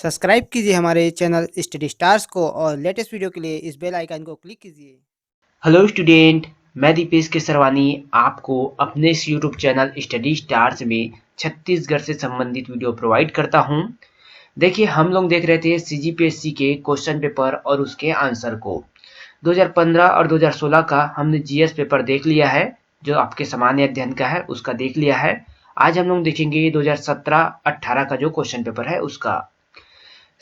Subscribe कीजिए हमारे channel study stars को और लेटेस्ट वीडियो के लिए इस बेल आइकन को क्लिक कीजिए। हेलो स्टूडेंट, मैं दीपेश केसरवानी आपको अपने इस यूट्यूब चैनल स्टडी स्टार्स में छत्तीसगढ़ से संबंधित वीडियो प्रोवाइड करता हूं। देखिए, हम लोग देख रहे थे सीजीपीएससी के क्वेश्चन पेपर और उसके आंसर को। 2015 और 2016 का हमने जीएस पेपर देख लिया है, जो आपके सामान्य अध्ययन का है उसका देख लिया है। आज हम लोग देखेंगे 2017-18 का जो क्वेश्चन पेपर है उसका।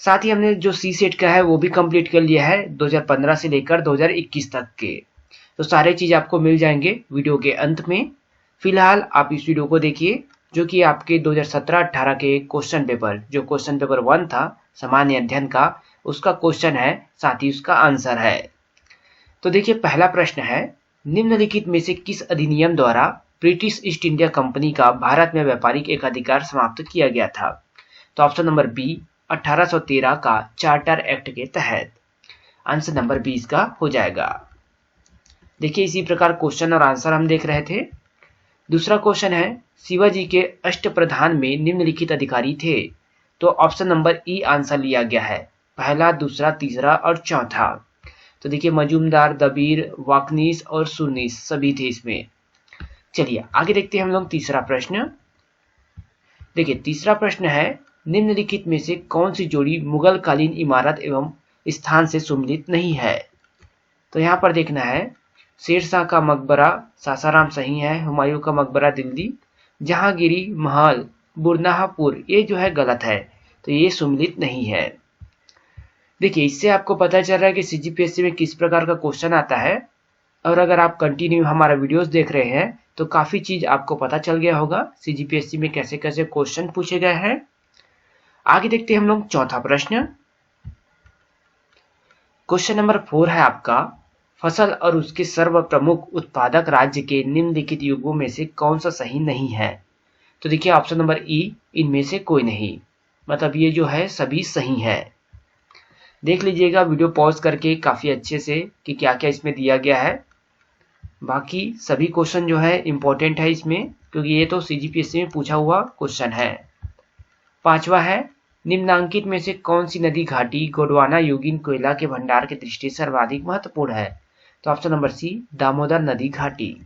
साथ ही हमने जो सी सेट का है वो भी कंप्लीट कर लिया है 2015 से लेकर 2021 तक के। तो सारे चीज आपको मिल जाएंगे वीडियो के अंत में। फिलहाल आप इस वीडियो को देखिए, जो कि आपके 2017-18 के क्वेश्चन पेपर, जो क्वेश्चन पेपर 1 था सामान्य अध्ययन का, उसका क्वेश्चन है, साथ ही उसका आंसर है। तो देखिए, पहला प्रश्न है, निम्नलिखित में से किस अधिनियम द्वारा ब्रिटिश ईस्ट इंडिया कंपनी का भारत में व्यापारिक एकाधिकार समाप्त किया गया था? तो ऑप्शन नंबर बी 1813 का चार्टर एक्ट के तहत। आंसर नंबर 20 का हो जाएगा। देखिए, इसी प्रकार क्वेश्चन और आंसर हम देख रहे थे। दूसरा क्वेश्चन है, शिवाजी के अष्टप्रधान में निम्नलिखित अधिकारी थे? तो ऑप्शन नंबर ई आंसर लिया गया है, पहला, दूसरा, तीसरा और चौथा। तो देखिए, मजूमदार, दबीर, वाकनीस और सुरनीस सभी थे इसमें। चलिए आगे देखते हैं हम लोग तीसरा प्रश्न। देखिए, तीसरा प्रश्न है, निम्नलिखित में से कौन सी जोड़ी मुगल कालीन इमारत एवं स्थान से सुमिलित नहीं है? तो यहाँ पर देखना है, शेरशाह का मकबरा सासाराम सही है, हुमायूं का मकबरा दिल्ली, जहांगीरी महल बुरनाहपुर ये जो है गलत है, तो ये सुमिलित नहीं है। देखिए, इससे आपको पता चल रहा है कि सीजीपीएससी में किस प्रकार का क्वेश्चन आता है। और अगर आप कंटिन्यू हमारा वीडियोस देख रहे हैं तो काफी चीज आपको पता चल गया होगा सीजीपीएससी में कैसे कैसे क्वेश्चन पूछे गए हैं। आगे देखते हैं हम लोग चौथा प्रश्न। क्वेश्चन नंबर 4 है आपका, फसल और उसके सर्व प्रमुख उत्पादक राज्य के निम्नलिखित युगों में से कौन सा सही नहीं है? तो देखिए, ऑप्शन नंबर ई इनमें से कोई नहीं, मतलब ये जो है सभी सही है। देख लीजिएगा वीडियो पॉज करके काफी अच्छे से कि क्या क्या इसमें दिया गया है। बाकी सभी क्वेश्चन जो है इंपॉर्टेंट है इसमें, क्योंकि ये तो सीजीपीएससी में पूछा हुआ क्वेश्चन है। पांचवा है, निम्नांकित में से कौन सी नदी घाटी गोंडवाना योगिन कोयला के भंडार की दृष्टि से सर्वाधिक महत्वपूर्ण है? तो ऑप्शन नंबर सी दामोदर नदी घाटी।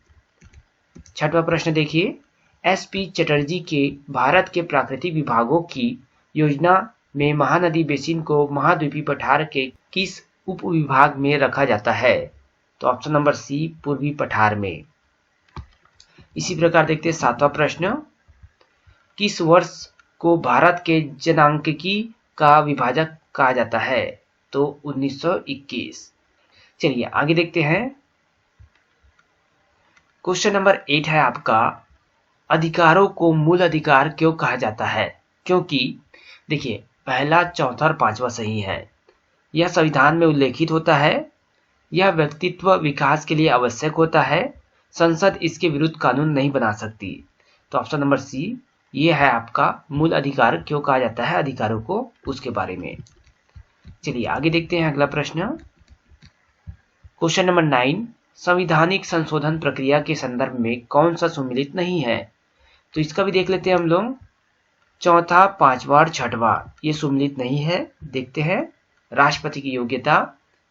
छठवां प्रश्न देखिए, एसपी चटर्जी के भारत के प्राकृतिक विभागों की योजना में महानदी बेसिन को महाद्वीपीय पठार के किस उप विभाग में रखा जाता है? तो ऑप्शन नंबर सी पूर्वी पठार में। इसी प्रकार देखते हैं सातवां प्रश्न, किस वर्ष को भारत के जनांकिकी का विभाजक कहा जाता है? तो 1921। चलिए आगे देखते हैं। क्वेश्चन नंबर 8 है आपका, अधिकारों को मूल अधिकार क्यों कहा जाता है? क्योंकि देखिए, पहला, चौथा और पांचवा सही है। यह संविधान में उल्लेखित होता है, यह व्यक्तित्व विकास के लिए आवश्यक होता है, संसद इसके विरुद्ध कानून नहीं बना सकती। तो ऑप्शन नंबर सी ये है आपका, मूल अधिकार क्यों कहा जाता है अधिकारों को, उसके बारे में। चलिए आगे देखते हैं अगला प्रश्न। क्वेश्चन नंबर 9, संवैधानिक संशोधन प्रक्रिया के संदर्भ में कौन सा सुमिलित नहीं है? तो इसका भी देख लेते हैं हम लोग। चौथा, पांचवा और छठवा ये सुमिलित नहीं है। देखते हैं, राष्ट्रपति की योग्यता,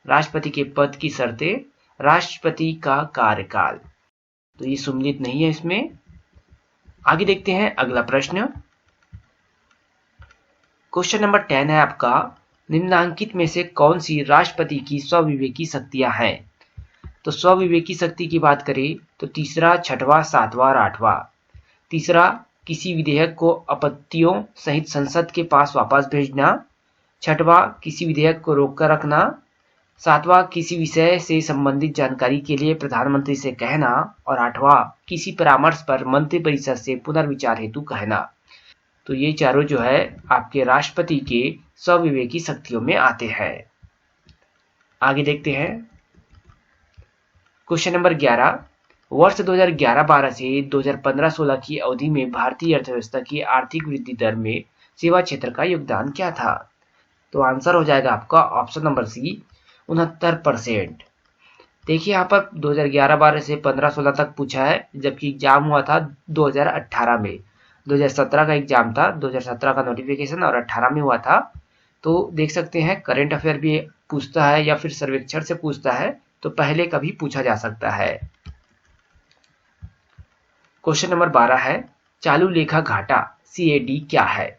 राष्ट्रपति के पद की शर्तें, राष्ट्रपति का कार्यकाल, तो ये सुमिलित नहीं है इसमें। आगे देखते हैं अगला प्रश्न। क्वेश्चन नंबर 10 है आपका, निम्नांकित में से कौन सी राष्ट्रपति की स्वविवेकी शक्तियां हैं? तो स्वविवेकी शक्ति की बात करें तो तीसरा, छठवां, सातवां और आठवां। तीसरा, किसी विधेयक को आपत्तियों सहित संसद के पास वापस भेजना। छठवां, किसी विधेयक को रोककर रखना। सातवां, किसी विषय से संबंधित जानकारी के लिए प्रधानमंत्री से कहना। और आठवां, किसी परामर्श पर मंत्रिपरिषद से पुनर्विचार हेतु कहना। तो ये चारों जो है आपके राष्ट्रपति के स्वविवेकी शक्तियों में आते हैं। आगे देखते हैं क्वेश्चन नंबर 11, वर्ष 2011-12 से 2015-16 की अवधि में भारतीय अर्थव्यवस्था की आर्थिक वृद्धि दर में सेवा क्षेत्र का योगदान क्या था? तो आंसर हो जाएगा आपका ऑप्शन नंबर सी 69%। देखिए, यहाँ पर 2011-12 से 15-16 तक पूछा है, जबकि एग्जाम हुआ था 2018 में। 2017 का एग्जाम था, 2017 का नोटिफिकेशन और 18 में हुआ था। तो देख सकते हैं करंट अफेयर भी पूछता है या फिर सर्वेक्षण से पूछता है, तो पहले कभी पूछा जा सकता है। क्वेश्चन नंबर 12 है, चालू लेखा घाटा CAD क्या है?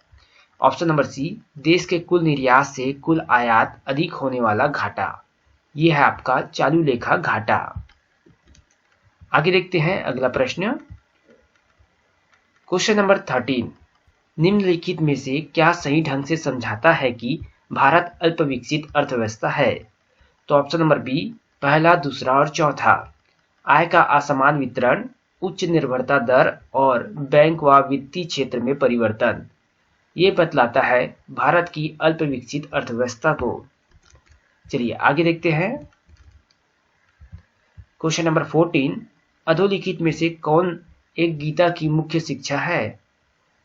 ऑप्शन नंबर सी, देश के कुल निर्यात से कुल आयात अधिक होने वाला घाटा। यह है आपका चालू लेखा घाटा। आगे देखते हैं अगला प्रश्न। क्वेश्चन नंबर 13, निम्नलिखित में से क्या सही ढंग से समझाता है कि भारत अल्प विकसित अर्थव्यवस्था है? तो ऑप्शन नंबर बी, पहला, दूसरा और चौथा। आय का असमान वितरण, उच्च निर्भरता दर और बैंक व वित्तीय क्षेत्र में परिवर्तन, ये बतलाता है भारत की अल्प विकसित अर्थव्यवस्था को। चलिए आगे देखते हैं। क्वेश्चन नंबर 14, अधोलिखित में से कौन एक गीता की मुख्य शिक्षा है?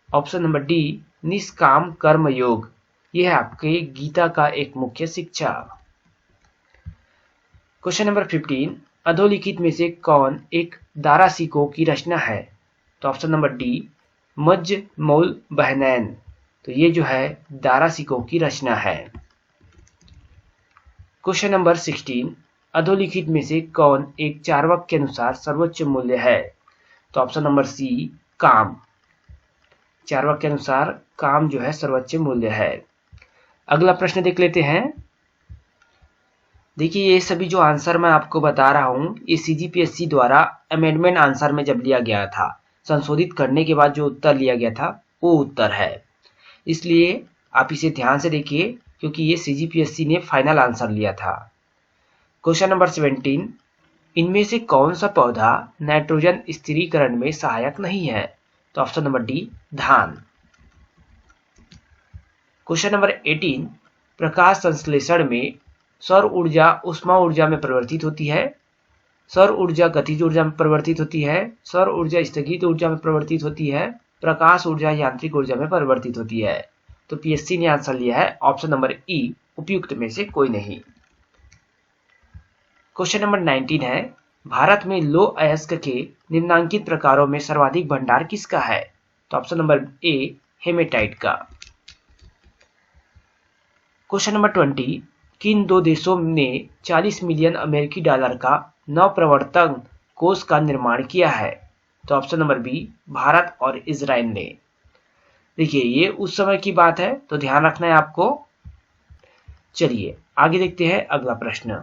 ऑप्शन नंबर डी, निष्काम कर्म योग। यह है आपके गीता का एक मुख्य शिक्षा। क्वेश्चन नंबर 15, अधोलिखित में से कौन एक दारासिकों की रचना है? तो ऑप्शन नंबर डी, मज्ज मौल बहनैन। तो ये जो है दारासिकों की रचना है। क्वेश्चन नंबर 16, अधोलिखित में से कौन एक चार्वाक के अनुसार सर्वोच्च मूल्य है? तो ऑप्शन नंबर सी, काम। चार्वाक के अनुसार काम जो है सर्वोच्च मूल्य है। अगला प्रश्न देख लेते हैं। देखिए ये सभी जो आंसर मैं आपको बता रहा हूं, ये CGPSC द्वारा अमेंडमेंट आंसर में जब लिया गया था, संशोधित करने के बाद जो उत्तर लिया गया था वो उत्तर है। इसलिए आप इसे ध्यान से देखिए क्योंकि ये CGPSC ने फाइनल आंसर लिया था। क्वेश्चन नंबर 17, इनमें से कौन सा पौधा नाइट्रोजन स्थिरीकरण में सहायक नहीं है? तो ऑप्शन नंबर डी, धान। क्वेश्चन नंबर 18, प्रकाश संश्लेषण में सौर ऊर्जा उष्मा ऊर्जा में परिवर्तित होती है, सौर ऊर्जा गतिज ऊर्जा में परिवर्तित होती है, सौर ऊर्जा स्थगित ऊर्जा में परिवर्तित होती है, प्रकाश ऊर्जा यांत्रिक ऊर्जा में परिवर्तित होती है। तो PSC ने आंसर लिया है ऑप्शन नंबर ई, उपयुक्त में से कोई नहीं। क्वेश्चन नंबर 19 है, भारत में लौह अयस्क के निम्नांकित प्रकारों में सर्वाधिक भंडार किसका है? तो ऑप्शन नंबर ए, हेमेटाइट का। क्वेश्चन नंबर 20, किन दो देशों ने 40 मिलियन अमेरिकी डॉलर का नवप्रवर्तन कोष का निर्माण किया है? तो ऑप्शन नंबर बी, भारत और इजराइल ने। देखिए ये उस समय की बात है तो ध्यान रखना है आपको। चलिए आगे देखते हैं अगला प्रश्न।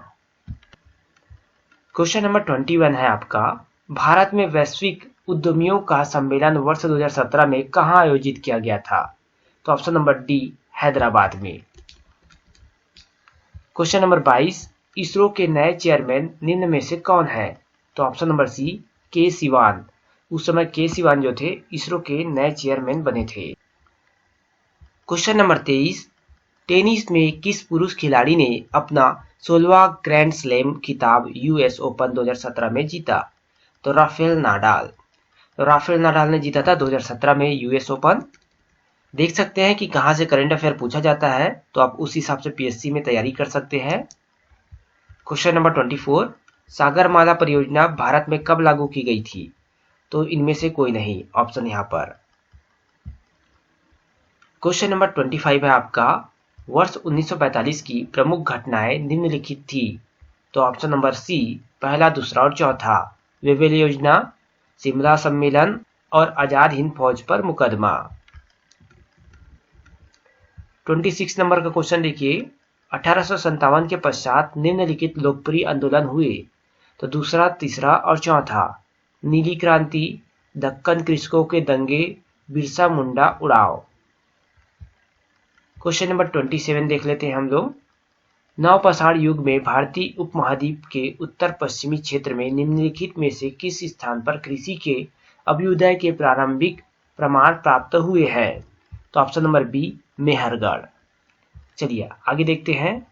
क्वेश्चन नंबर 21 है आपका, भारत में वैश्विक उद्यमियों का सम्मेलन वर्ष 2017 में कहां आयोजित किया गया था? तो ऑप्शन नंबर डी, हैदराबाद में। क्वेश्चन नंबर 22, इसरो के नए चेयरमैन निम्न में से कौन है? तो ऑप्शन नंबर सी, के सिवान। उस समय के सिवान जो थे इसरो के नए चेयरमैन बने थे। क्वेश्चन नंबर 23, टेनिस में किस पुरुष खिलाड़ी ने अपना 16वां ग्रैंड स्लैम खिताब US ओपन 2017 में जीता? तो राफेल नाडाल ने जीता था 2017 में US ओपन। देख सकते हैं कि कहां से करंट अफेयर पूछा जाता है, तो आप उस हिसाब से PSC में तैयारी कर सकते हैं। क्वेश्चन नंबर 24, सागरमाला परियोजना भारत में कब लागू की गई थी? तो इनमें से कोई नहीं, ऑप्शन यहां पर। क्वेश्चन नंबर 25 है आपका, वर्ष 1945 की प्रमुख घटनाएं निम्नलिखित थी। तो ऑप्शन नंबर सी, पहला, दूसरा और चौथा। वेवेल योजना, शिमला सम्मेलन और आजाद हिंद फौज पर मुकदमा। 26 नंबर का क्वेश्चन देखिए, 1857 के पश्चात निम्नलिखित लोकप्रिय आंदोलन हुए। तो दूसरा, तीसरा और चौथा। नीली क्रांति, दक्कन कृषकों के दंगे, बिरसा मुंडा उड़ाव। क्वेश्चन नंबर 27 देख लेते हैं हम लोग। नवपाषाण युग में भारतीय उपमहाद्वीप के उत्तर पश्चिमी क्षेत्र में निम्नलिखित में से किस स्थान पर कृषि के अभ्युदय के प्रारंभिक प्रमाण प्राप्त हुए हैं? तो ऑप्शन नंबर बी, मेहरगढ़। चलिए आगे देखते हैं।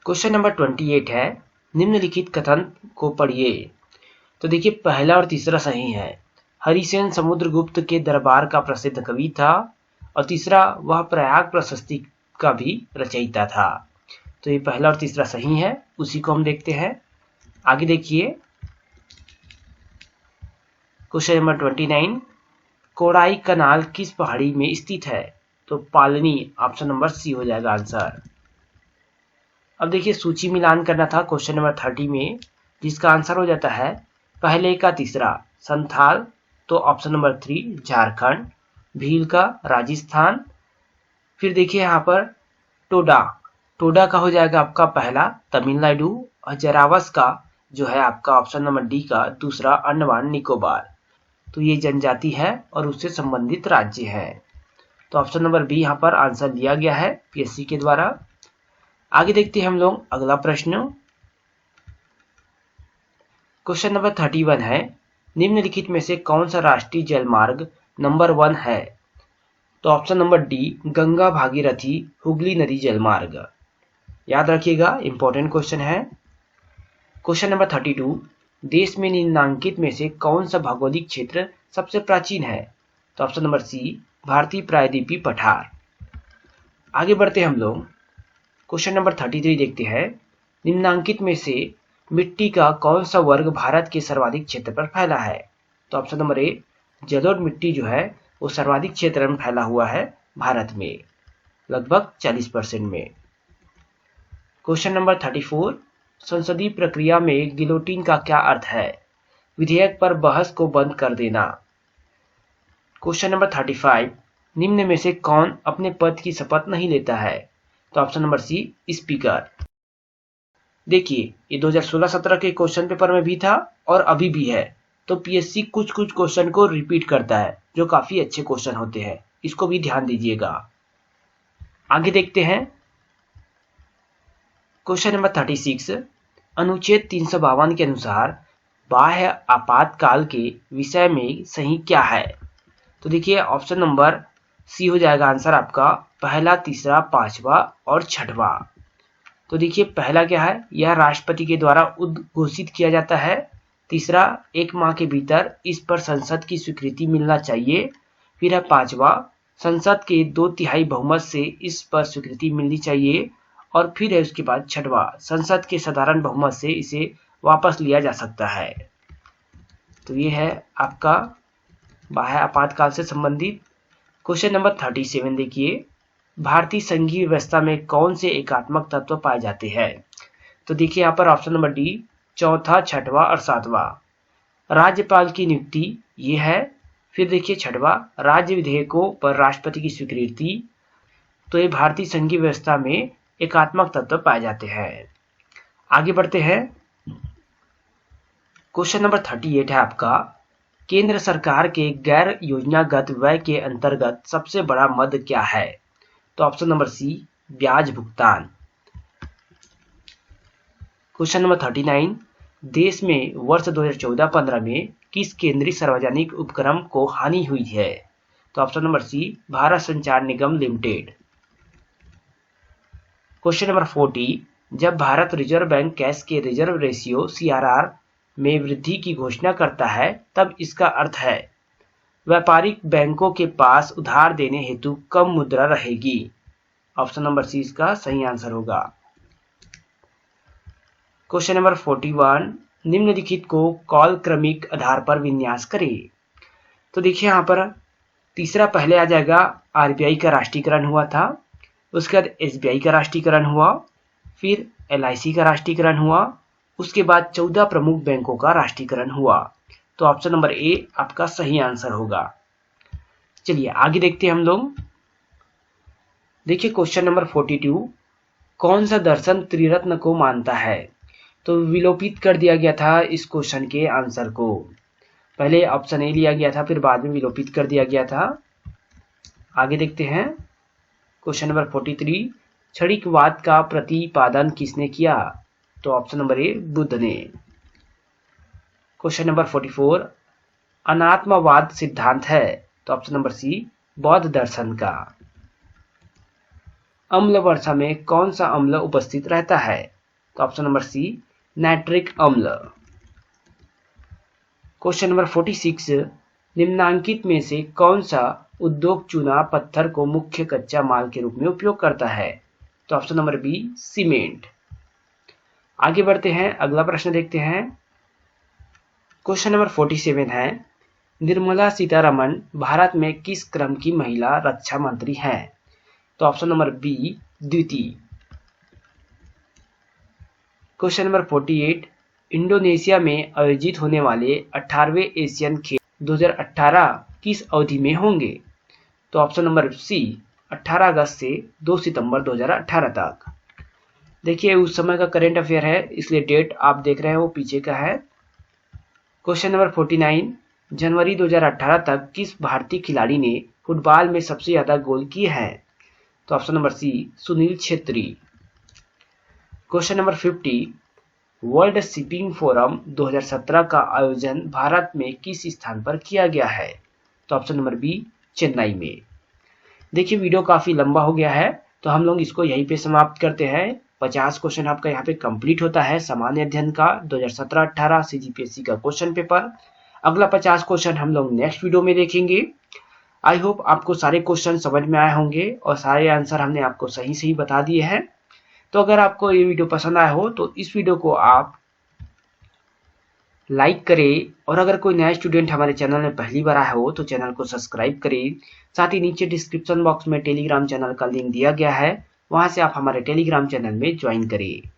क्वेश्चन नंबर 28 है, निम्नलिखित कथन को पढ़िए। तो देखिए पहला और तीसरा सही है। हरिसेन समुद्रगुप्त के दरबार का प्रसिद्ध कवि था, और तीसरा वह प्रयाग प्रशस्ति का भी रचयिता था। तो ये पहला और तीसरा सही है, उसी को हम देखते हैं। आगे देखिए क्वेश्चन नंबर 29, कोडाई कनाल किस पहाड़ी में स्थित है? तो तो पालनी ऑप्शन नंबर सी हो जाएगा आंसर। अब देखिए सूची मिलान करना था क्वेश्चन नंबर 30 में, जिसका आंसर हो जाता है पहले का तीसरा संथाल, तो ऑप्शन नंबर 3 झारखंड, भील का राजस्थान, फिर देखिए यहाँ पर टोडा, टोडा का हो जाएगा आपका पहला तमिलनाडु, और जरावस का जो है आपका ऑप्शन नंबर डी का दूसरा अंडमान निकोबार। तो ये जनजाति है और उससे संबंधित राज्य है। तो ऑप्शन नंबर बी यहाँ पर आंसर दिया गया है पीएससी के द्वारा। आगे देखते हैं हम लोग अगला प्रश्न। क्वेश्चन नंबर 31 है, निम्नलिखित में से कौन सा राष्ट्रीय जलमार्ग नंबर 1 है? तो option number D Ganga Bhagirathi Hooghly नदी जलमार्ग। याद रखिएगा, इंपॉर्टेंट क्वेश्चन है। क्वेश्चन नंबर 32, देश में निम्नांकित में से कौन सा भौगोलिक क्षेत्र सबसे प्राचीन है? तो ऑप्शन नंबर सी भारतीय प्रायद्वीपीय पठार। आगे बढ़ते हैं हम लोग, क्वेश्चन नंबर 33 देखते हैं, निम्नांकित में से मिट्टी का कौन सा वर्ग भारत के सर्वाधिक क्षेत्र पर फैला है? तो ऑप्शन नंबर ए जलोढ़ मिट्टी जो है वो सर्वाधिक क्षेत्र में फैला हुआ है भारत में, लगभग 40% में। क्वेश्चन नंबर 34, संसदीय प्रक्रिया में गिलोटिन का क्या अर्थ है? विधेयक पर बहस को बंद कर देना। क्वेश्चन नंबर 35, निम्न में से कौन अपने पद की शपथ नहीं लेता है? तो ऑप्शन नंबर सी स्पीकर। देखिए ये 2016-17 के क्वेश्चन पेपर में भी था और अभी भी है, तो पीएससी कुछ कुछ क्वेश्चन को रिपीट करता है जो काफी अच्छे क्वेश्चन होते हैं, इसको भी ध्यान दीजिएगा। आगे देखते हैं क्वेश्चन नंबर 36, अनुच्छेद 352 के अनुसार बाह्य आपातकाल के विषय में सही क्या है? तो देखिए ऑप्शन नंबर सी हो जाएगा आंसर आपका पहला, तीसरा, पांचवा और छठवा। तो देखिए पहला क्या है, यह राष्ट्रपति के द्वारा उद्घोषित किया जाता है। तीसरा, 1 माह के भीतर इस पर संसद की स्वीकृति मिलना चाहिए। फिर है पांचवा, संसद के 2/3 बहुमत से इस पर स्वीकृति मिलनी चाहिए। और फिर है उसके बाद छठवा, संसद के साधारण बहुमत से इसे वापस लिया जा सकता है। तो ये है आपका बाह्य आपातकाल से संबंधित। क्वेश्चन नंबर 37 देखिए, भारतीय संघीय व्यवस्था में कौन से एकात्मक तत्व पाए जाते हैं? तो देखिए यहाँ पर ऑप्शन नंबर डी चौथा, छठवा और सातवां। राज्यपाल की नियुक्ति ये है। फिर देखिए छठवा, राज्य विधेयकों पर राष्ट्रपति की स्वीकृति। तो ये भारतीय संघीय व्यवस्था में एकात्मक तत्व पाए जाते हैं। आगे बढ़ते हैं, क्वेश्चन नंबर 38 है आपका, केंद्र सरकार के गैर योजनागत व्यय के अंतर्गत सबसे बड़ा मद क्या है? तो ऑप्शन नंबर सी ब्याज भुगतान। क्वेश्चन नंबर 39, देश में वर्ष 2014-15 में किस केंद्रीय सार्वजनिक उपक्रम को हानि हुई है? तो ऑप्शन नंबर सी भारत संचार निगम लिमिटेड। क्वेश्चन नंबर 40, जब भारत रिजर्व बैंक कैश के रिजर्व रेशियो CRR में वृद्धि की घोषणा करता है तब इसका अर्थ है व्यापारिक बैंकों के पास उधार देने हेतु कम मुद्रा रहेगी। ऑप्शन नंबर सी इसका सही आंसर होगा। क्वेश्चन नंबर 41, निम्नलिखित को कॉल क्रमिक आधार पर विन्यास करें। तो देखिए यहाँ पर तीसरा पहले आ जाएगा, RBI का राष्ट्रीयकरण हुआ था, उसके बाद SBI का राष्ट्रीयकरण हुआ, फिर LIC का राष्ट्रीयकरण हुआ, उसके बाद 14 प्रमुख बैंकों का राष्ट्रीयकरण हुआ। तो ऑप्शन नंबर ए आपका सही आंसर होगा। चलिए आगे देखते हैं हम लोग। देखिए क्वेश्चन नंबर 42, कौन सा दर्शन त्रिरत्न को मानता है? तो विलोपित कर दिया गया था इस क्वेश्चन के आंसर को। पहले ऑप्शन ए लिया गया था, फिर बाद में विलोपित कर दिया गया था। आगे देखते हैं क्वेश्चन नंबर 43, क्षणिकवाद का प्रतिपादन किसने किया? तो ऑप्शन नंबर ए बुद्ध ने। क्वेश्चन नंबर 44, अनात्मवाद सिद्धांत है? तो ऑप्शन नंबर सी बौद्ध दर्शन का। अम्ल वर्षा में कौन सा अम्ल उपस्थित रहता है? तो ऑप्शन नंबर सी नाइट्रिक अम्ल। क्वेश्चन नंबर 46, निम्नांकित में से कौन सा उद्योग चूना पत्थर को मुख्य कच्चा माल के रूप में उपयोग करता है? तो ऑप्शन नंबर बी सीमेंट। आगे बढ़ते हैं, अगला प्रश्न देखते हैं। क्वेश्चन नंबर 47 है, निर्मला सीतारमण भारत में किस क्रम की महिला रक्षा मंत्री हैं? तो ऑप्शन नंबर बी द्वितीय। क्वेश्चन नंबर 48, इंडोनेशिया में आयोजित होने वाले 18वें एशियन खेल 2018 किस अवधि में होंगे? तो ऑप्शन नंबर सी 18 अगस्त से 2 सितंबर 2018 तक। देखिए उस समय का करंट अफेयर है, इसलिए डेट आप देख रहे हैं वो पीछे का है। क्वेश्चन नंबर 49, जनवरी 2018 तक किस भारतीय खिलाड़ी ने फुटबॉल में सबसे ज्यादा गोल किए हैं? तो option number C Sunil Chhetri. Question number 50, World Shipping Forum 2017 का आयोजन भारत में किस स्थान पर किया गया है? तो ऑप्शन नंबर बी चेन्नई में। देखिए वीडियो काफी लंबा हो गया है, तो हम लोग इसको यहीं पे समाप्त करते हैं। 50 क्वेश्चन आपका यहाँ पे कंप्लीट होता है सामान्य अध्ययन का 2017-18 सीजीपीएससी का क्वेश्चन पेपर। अगला 50 क्वेश्चन हम लोग नेक्स्ट वीडियो में देखेंगे। आई होप आपको सारे क्वेश्चन समझ में आए होंगे और सारे आंसर हमने आपको सही सही बता दिए हैं। तो अगर आपको ये वीडियो पसंद आया हो तो इस वीडियो को आप लाइक करें, और अगर कोई नया स्टूडेंट हमारे चैनल में पहली बार आया हो तो चैनल को सब्सक्राइब करें। साथ ही नीचे डिस्क्रिप्शन बॉक्स में टेलीग्राम चैनल का लिंक दिया गया है, वहां से आप हमारे टेलीग्राम चैनल में ज्वाइन करें।